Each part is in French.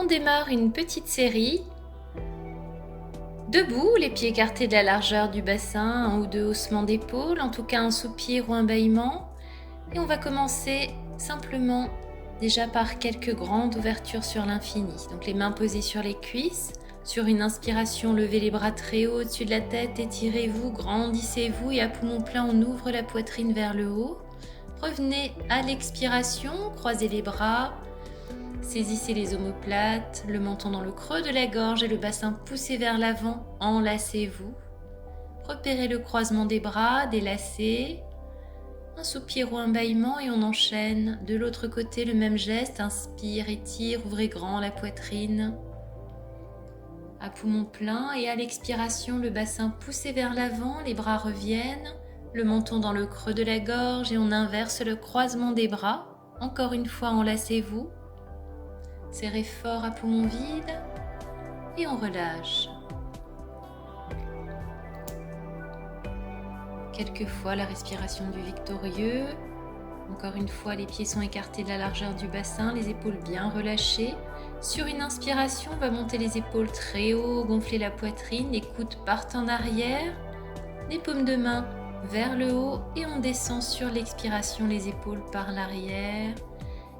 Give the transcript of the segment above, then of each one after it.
démarre une petite série. Debout, les pieds écartés de la largeur du bassin, un ou deux haussements d'épaule, en tout cas un soupir ou un bâillement. Et on va commencer simplement déjà par quelques grandes ouvertures sur l'infini. Donc les mains posées sur les cuisses. Sur une inspiration, levez les bras très haut au-dessus de la tête, étirez-vous, grandissez-vous et à poumon plein, on ouvre la poitrine vers le haut. Revenez à l'expiration, croisez les bras, saisissez les omoplates, le menton dans le creux de la gorge et le bassin poussé vers l'avant, enlacez-vous. Repérez le croisement des bras, délassez. Un soupir ou un bâillement et on enchaîne. De l'autre côté, le même geste, inspire, étire, ouvrez grand la poitrine. À poumon plein et à l'expiration, le bassin poussé vers l'avant, les bras reviennent, le menton dans le creux de la gorge et on inverse le croisement des bras. Encore une fois, enlacez-vous. Serrez fort à poumon vide et on relâche. Quelquefois la respiration du victorieux. Encore une fois, les pieds sont écartés de la largeur du bassin, les épaules bien relâchées. Sur une inspiration, on va monter les épaules très haut, gonfler la poitrine, les coudes partent en arrière, les paumes de main vers le haut et on descend sur l'expiration, les épaules par l'arrière.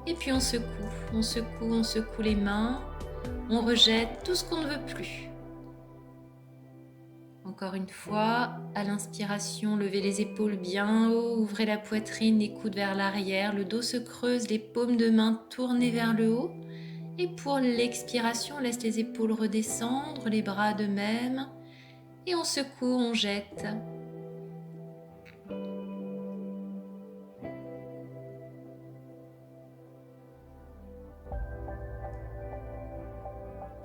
Et puis on secoue les mains, on rejette tout ce qu'on ne veut plus. Encore une fois, à l'inspiration, levez les épaules bien haut, ouvrez la poitrine, les coudes vers l'arrière, le dos se creuse, les paumes de main tournées vers le haut. Et pour l'expiration, on laisse les épaules redescendre, les bras de même. Et on secoue, on jette.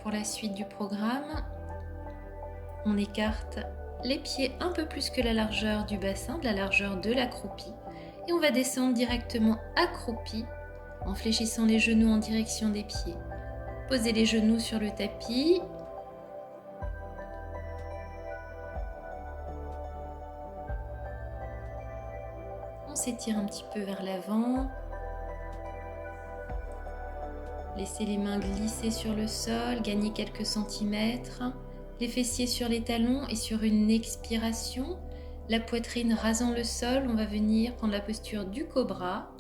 Pour la suite du programme, on écarte les pieds un peu plus que la largeur du bassin, de la largeur de l'accroupi. Et on va descendre directement accroupi en fléchissant les genoux en direction des pieds. Posez les genoux sur le tapis. On s'étire un petit peu vers l'avant. Laissez les mains glisser sur le sol, gagnez quelques centimètres. Les fessiers sur les talons et sur une expiration, la poitrine rasant le sol, on va venir prendre la posture du cobra.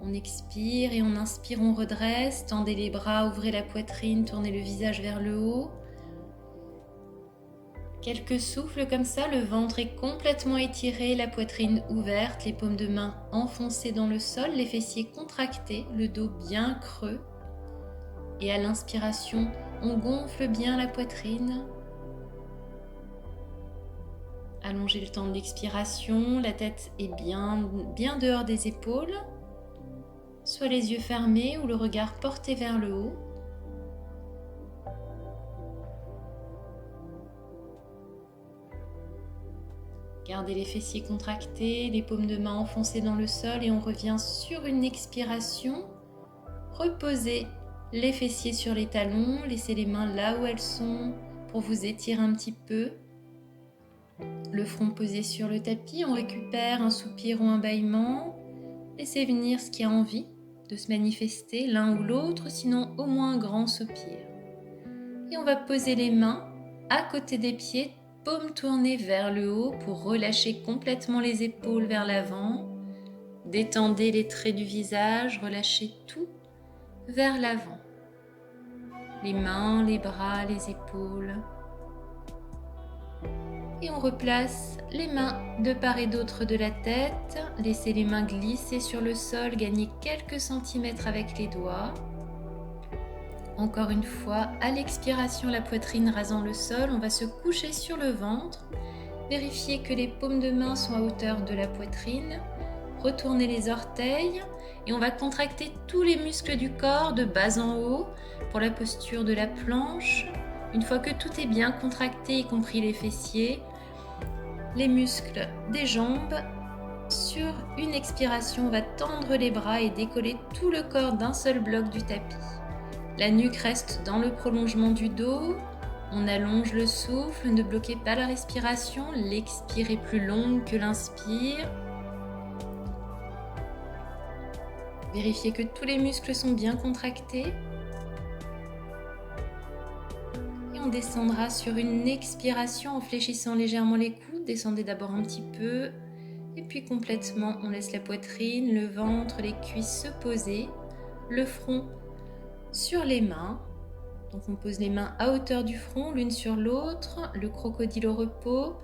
On expire et on inspire, on redresse, tendez les bras, ouvrez la poitrine, tournez le visage vers le haut. Quelques souffles comme ça, le ventre est complètement étiré, la poitrine ouverte, les paumes de main enfoncées dans le sol, les fessiers contractés, le dos bien creux. Et à l'inspiration, on gonfle bien la poitrine. Allongez le temps de l'expiration, la tête est bien dehors des épaules, soit les yeux fermés ou le regard porté vers le haut. Gardez les fessiers contractés, les paumes de main enfoncées dans le sol et on revient sur une expiration. Reposez les fessiers sur les talons, laissez les mains là où elles sont pour vous étirer un petit peu. Le front posé sur le tapis, on récupère un soupir ou un bâillement. Laissez venir ce qui a envie de se manifester, l'un ou l'autre, sinon au moins un grand soupir. Et on va poser les mains à côté des pieds, paumes tournées vers le haut pour relâcher complètement les épaules vers l'avant. Détendez les traits du visage, relâchez tout vers l'avant. Les mains, les bras, les épaules. Et on replace les mains de part et d'autre de la tête. Laissez les mains glisser sur le sol, gagnez quelques centimètres avec les doigts. Encore une fois, à l'expiration, la poitrine rasant le sol, on va se coucher sur le ventre. Vérifiez que les paumes de main sont à hauteur de la poitrine. Retournez les orteils et on va contracter tous les muscles du corps de bas en haut pour la posture de la planche. Une fois que tout est bien contracté, y compris les fessiers, les muscles des jambes, sur une expiration, on va tendre les bras et décoller tout le corps d'un seul bloc du tapis. La nuque reste dans le prolongement du dos. On allonge le souffle, ne bloquez pas la respiration. L'expire est plus longue que l'inspire. Vérifiez que tous les muscles sont bien contractés. descendra sur une expiration en fléchissant légèrement les coudes. Descendez d'abord un petit peu et puis complètement on laisse la poitrine, le ventre, les cuisses se poser, le front sur les mains. Donc on pose les mains à hauteur du front l'une sur l'autre, le crocodile au repos.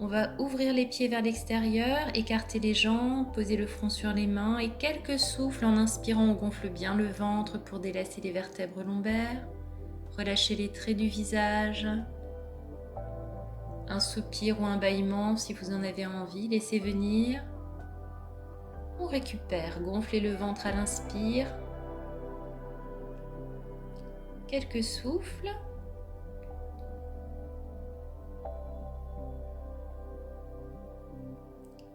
On va ouvrir les pieds vers l'extérieur, écarter les jambes, poser le front sur les mains et quelques souffles en inspirant, on gonfle bien le ventre pour délasser les vertèbres lombaires. Relâchez les traits du visage. Un soupir ou un bâillement si vous en avez envie, laissez venir. On récupère, gonflez le ventre à l'inspire. Quelques souffles.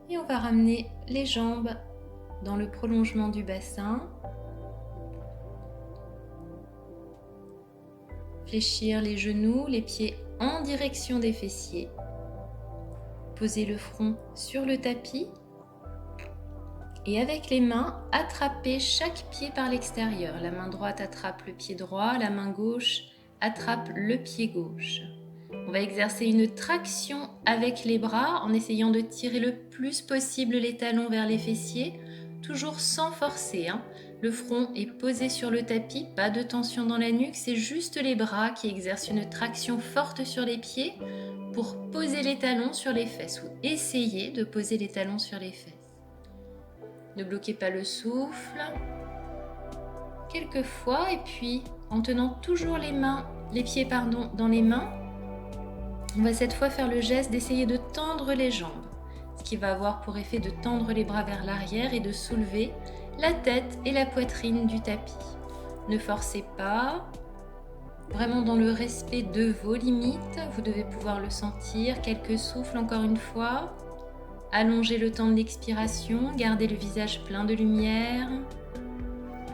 Et on va ramener les jambes dans le prolongement du bassin. Fléchir les genoux, les pieds en direction des fessiers. Posez le front sur le tapis. Et avec les mains, attrapez chaque pied par l'extérieur. La main droite attrape le pied droit, la main gauche attrape le pied gauche. On va exercer une traction avec les bras en essayant de tirer le plus possible les talons vers les fessiers, toujours sans forcer. Le front est posé sur le tapis, pas de tension dans la nuque, c'est juste les bras qui exercent une traction forte sur les pieds pour poser les talons sur les fesses ou essayer de poser les talons sur les fesses. Ne bloquez pas le souffle. Quelques fois et puis en tenant toujours les pieds dans les mains, on va cette fois faire le geste d'essayer de tendre les jambes, ce qui va avoir pour effet de tendre les bras vers l'arrière et de soulever la tête et la poitrine du tapis. Ne forcez pas, vraiment dans le respect de vos limites, vous devez pouvoir le sentir. Quelques souffles encore une fois. Allongez le temps de l'expiration, gardez le visage plein de lumière.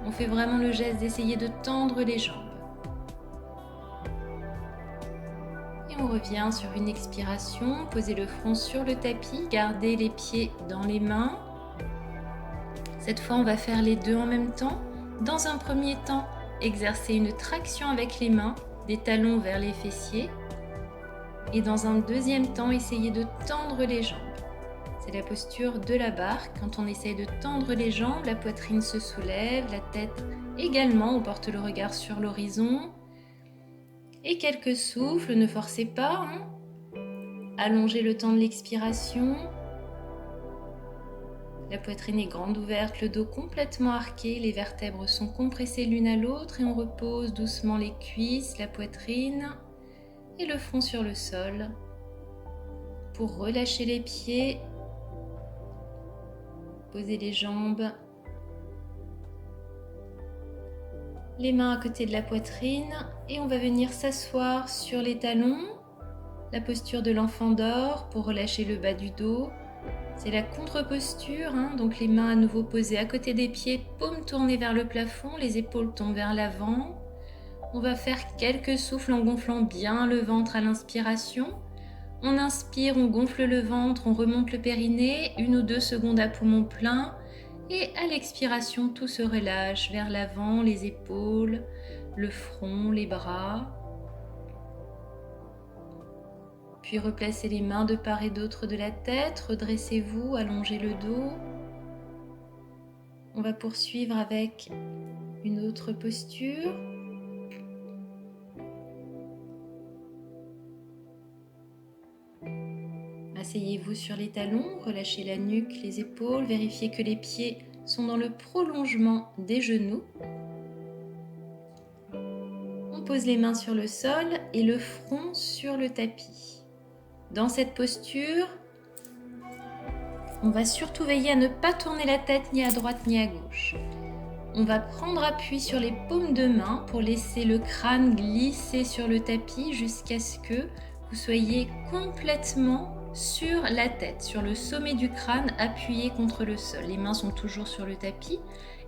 On fait vraiment le geste d'essayer de tendre les jambes. On revient sur une expiration, posez le front sur le tapis, gardez les pieds dans les mains. Cette fois, on va faire les deux en même temps. Dans un premier temps, exercez une traction avec les mains, des talons vers les fessiers. Et dans un deuxième temps, essayez de tendre les jambes. C'est la posture de la barque. Quand on essaye de tendre les jambes, la poitrine se soulève, la tête également, on porte le regard sur l'horizon. Et quelques souffles, ne forcez pas. Allongez le temps de l'expiration. La poitrine est grande ouverte, le dos complètement arqué, les vertèbres sont compressées l'une à l'autre et on repose doucement les cuisses, la poitrine et le front sur le sol. Pour relâcher les pieds, posez les jambes. Les mains à côté de la poitrine et on va venir s'asseoir sur les talons, la posture de l'enfant d'or pour relâcher le bas du dos. C'est la contre-posture, donc les mains à nouveau posées à côté des pieds, paumes tournées vers le plafond, les épaules tombent vers l'avant. On va faire quelques souffles en gonflant bien le ventre à l'inspiration. On inspire, on gonfle le ventre, on remonte le périnée, 1 ou 2 secondes à poumon plein. Et à l'expiration, tout se relâche vers l'avant, les épaules, le front, les bras. Puis replacez les mains de part et d'autre de la tête, redressez-vous, allongez le dos. On va poursuivre avec une autre posture. Asseyez-vous sur les talons, relâchez la nuque, les épaules, vérifiez que les pieds sont dans le prolongement des genoux. On pose les mains sur le sol et le front sur le tapis. Dans cette posture, on va surtout veiller à ne pas tourner la tête ni à droite ni à gauche. On va prendre appui sur les paumes de main pour laisser le crâne glisser sur le tapis jusqu'à ce que vous soyez complètement sur la tête, sur le sommet du crâne appuyé contre le sol. Les mains sont toujours sur le tapis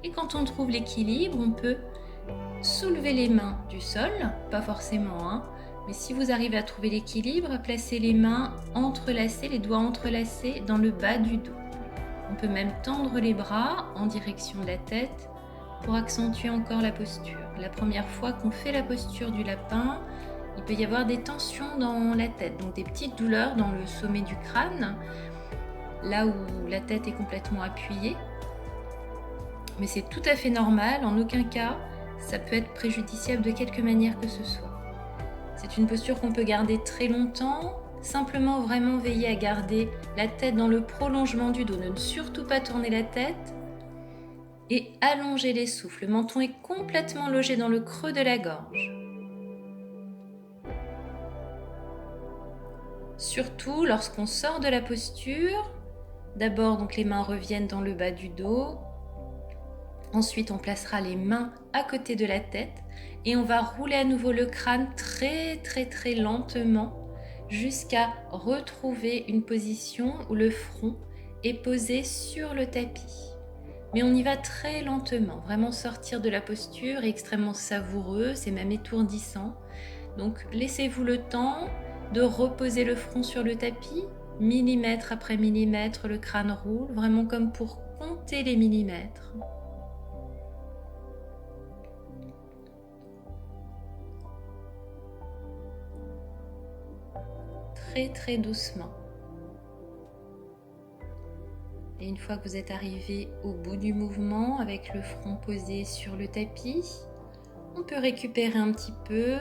et quand on trouve l'équilibre, on peut soulever les mains du sol, pas forcément, mais si vous arrivez à trouver l'équilibre, placez les mains entrelacées, les doigts entrelacés dans le bas du dos. On peut même tendre les bras en direction de la tête pour accentuer encore la posture. La première fois qu'on fait la posture du lapin, il peut y avoir des tensions dans la tête, donc des petites douleurs dans le sommet du crâne, là où la tête est complètement appuyée. Mais c'est tout à fait normal, en aucun cas ça peut être préjudiciable de quelque manière que ce soit. C'est une posture qu'on peut garder très longtemps, simplement vraiment veiller à garder la tête dans le prolongement du dos, ne surtout pas tourner la tête et allonger les souffles. Le menton est complètement logé dans le creux de la gorge. Surtout lorsqu'on sort de la posture, d'abord donc les mains reviennent dans le bas du dos. Ensuite, on placera les mains à côté de la tête et on va rouler à nouveau le crâne très lentement jusqu'à retrouver une position où le front est posé sur le tapis. Mais on y va très lentement, vraiment sortir de la posture est extrêmement savoureux, c'est même étourdissant. Donc laissez-vous le temps de reposer le front sur le tapis, millimètre après millimètre, le crâne roule, vraiment comme pour compter les millimètres. Très doucement. Et une fois que vous êtes arrivé au bout du mouvement avec le front posé sur le tapis, on peut récupérer un petit peu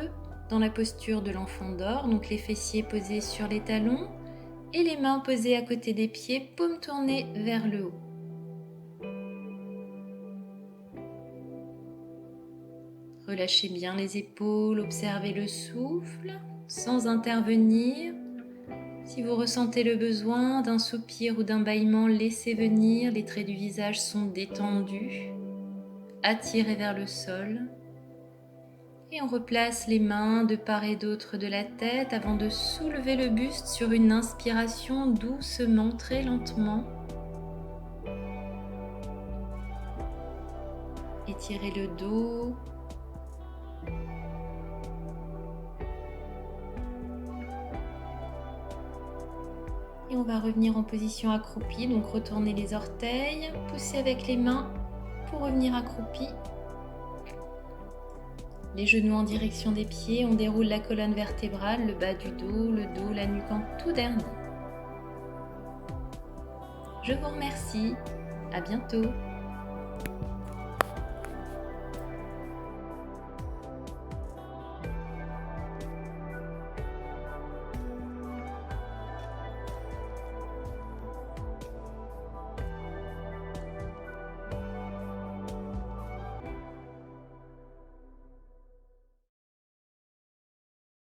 dans la posture de l'enfant d'or, donc les fessiers posés sur les talons et les mains posées à côté des pieds, paumes tournées vers le haut. Relâchez bien les épaules, observez le souffle sans intervenir. Si vous ressentez le besoin d'un soupir ou d'un bâillement, laissez venir, les traits du visage sont détendus, attirés vers le sol. Et on replace les mains de part et d'autre de la tête avant de soulever le buste sur une inspiration doucement, très lentement. Étirez le dos. Et on va revenir en position accroupie, donc retournez les orteils, poussez avec les mains pour revenir accroupi. Les genoux en direction des pieds, on déroule la colonne vertébrale, le bas du dos, la nuque en tout dernier. Je vous remercie, à bientôt.